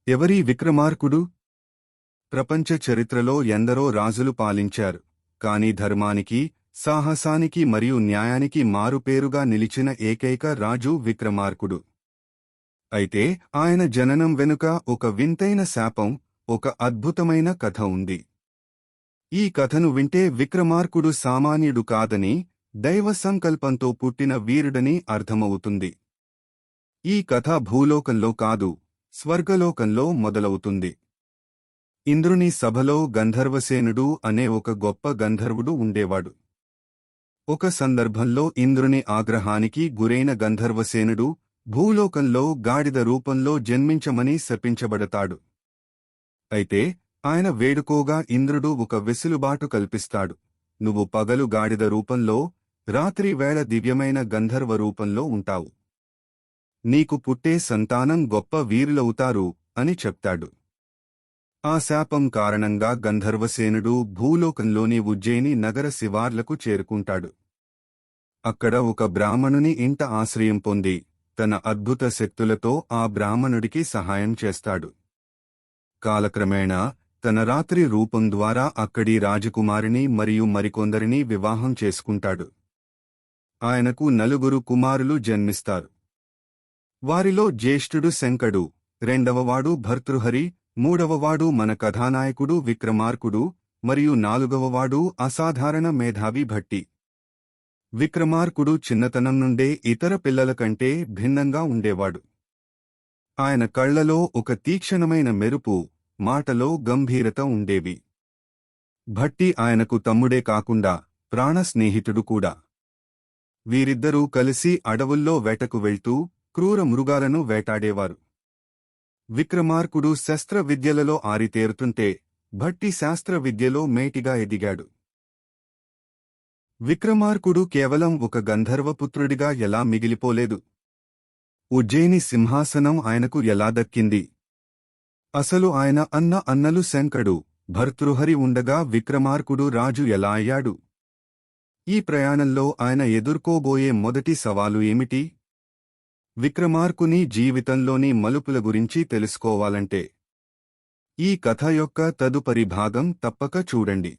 Every విక్రమార్కుడు? ప్రపంచ చరిత్రలో ఎందరో రాజులు పాలించారు, కాని ధర్మానికి, సాహసానికి మరియు న్యాయానికి మారుపేరుగా నిలిచిన ఏకైక రాజు విక్రమార్కుడు. అయితే ఆయన జననం వెనుక ఒక వింతైన శాపం, ఒక అద్భుతమైన కథ ఉంది. ఈ కథను వింటే విక్రమార్కుడు సామాన్యుడు కాదని, దైవ సంకల్పంతో పుట్టిన వీరుడని అర్థమవుతుంది. ఈ కథ భూలోకంలో కాదు, స్వర్గలోకంలో మొదలవుతుంది. ఇంద్రుని సభలో గంధర్వసేనుడు అనే ఒక గొప్ప గంధర్వుడు ఉండేవాడు. ఒక సందర్భంలో ఇంద్రుని ఆగ్రహానికి గురైన గంధర్వసేనుడు భూలోకంలో గాడిద రూపంలో జన్మించమని శపించబడతాడు. అయితే ఆయన వేడుకోగా ఇంద్రుడు ఒక వెసులుబాటు కల్పిస్తాడు. నువ్వు పగలు గాడిద రూపంలో, రాత్రి వేళ దివ్యమైన గంధర్వ రూపంలో ఉంటావు. నీకు పుట్టే సంతానం గొప్ప వీరులవుతారు అని చెప్తాడు. ఆ శాపం కారణంగా గంధర్వసేనుడు భూలోకంలోని ఉజ్జయిని నగర శివార్లకు చేరుకుంటాడు. అక్కడ ఒక బ్రాహ్మణుని ఇంట ఆశ్రయం పొంది, తన అద్భుత శక్తులతో ఆ బ్రాహ్మణుడికి సహాయం చేస్తాడు. కాలక్రమేణా తన రాత్రి రూపం ద్వారా అక్కడి రాజకుమారిని మరియు మరికొందరిని వివాహం చేసుకుంటాడు. ఆయనకు 9 కుమారులు జన్మిస్తారు. వారిలో జ్యేష్ఠుడు శంకడు, రెండవవాడు భర్తృహరి, మూడవవాడు మన కథానాయకుడు విక్రమార్కుడు మరియు నాలుగవవాడు అసాధారణ మేధావి భట్టి. విక్రమార్కుడు చిన్నతనం నుండే ఇతర పిల్లల కంటే భిన్నంగా ఉండేవాడు. ఆయన కళ్లలో ఒక తీక్షణమైన మెరుపు, మాటలో గంభీరత ఉండేవి. భట్టి ఆయనకు తమ్ముడే కాకుండా ప్రాణ స్నేహితుడు కూడా. వీరిద్దరూ కలిసి అడవుల్లో వేటకు వెళ్తూ క్రూర మృగాలను వేటాడేవారు. విక్రమార్కుడు శస్త్ర విద్యలలో ఆరితేరుతుంటే భట్టి శాస్త్ర విద్యలో మేటిగా ఎదిగాడు. విక్రమార్కుడు కేవలం ఒక గంధర్వపుత్రుడిగా ఎలా మిగిలిపోలేదు? ఉజ్జయిని సింహాసనం ఆయనకు ఎలా దక్కింది? అసలు ఆయన అన్నలు శంకడు, భర్తృహరి ఉండగా విక్రమార్కుడు రాజు ఎలా అయ్యాడు? ఈ ప్రయాణంలో ఆయన ఎదుర్కోబోయే మొదటి సవాలు ఏమిటి? విక్రమార్కుని జీవితంలోని మలుపుల గురించి తెలుసుకోవాలంటే ఈ కథ యొక్క తదుపరి భాగం తప్పక చూడండి.